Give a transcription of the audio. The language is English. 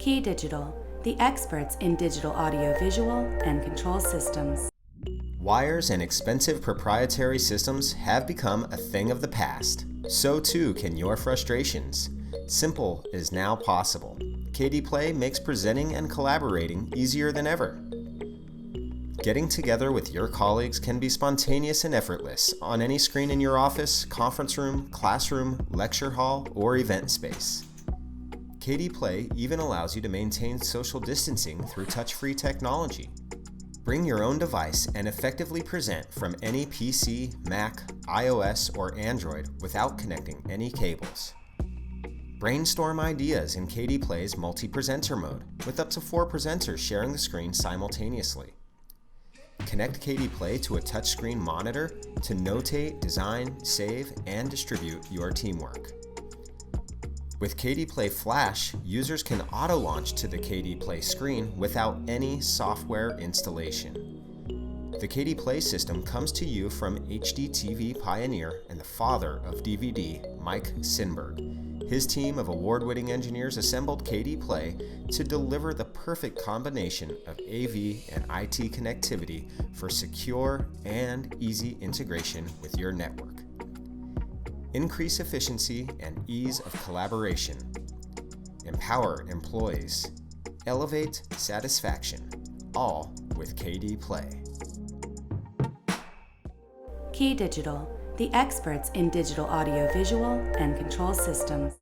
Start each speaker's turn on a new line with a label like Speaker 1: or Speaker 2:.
Speaker 1: KeyDigital, the experts in digital audio-visual and control systems.
Speaker 2: Wires and expensive proprietary systems have become a thing of the past. So too can your frustrations. Simple is now possible. KDPlay makes presenting and collaborating easier than ever. Getting together with your colleagues can be spontaneous and effortless on any screen in your office, conference room, classroom, lecture hall, or event space. KDPlay even allows you to maintain social distancing through touch-free technology. Bring your own device and effectively present from any PC, Mac, iOS, or Android without connecting any cables. Brainstorm ideas in KDPlay's multi-presenter mode, with up to 4 presenters sharing the screen simultaneously. Connect KDPlay to a touchscreen monitor to notate, design, save, and distribute your teamwork. With KDPlay Flash, users can auto-launch to the KDPlay screen without any software installation. The KDPlay system comes to you from HDTV pioneer and the father of DVD, Mike Sinberg. His team of award-winning engineers assembled KDPlay to deliver the perfect combination of AV and IT connectivity for secure and easy integration with your network. Increase efficiency and ease of collaboration. Empower employees. Elevate satisfaction. All with KDPlay.
Speaker 1: KeyDigital, the experts in digital audio-visual and control systems.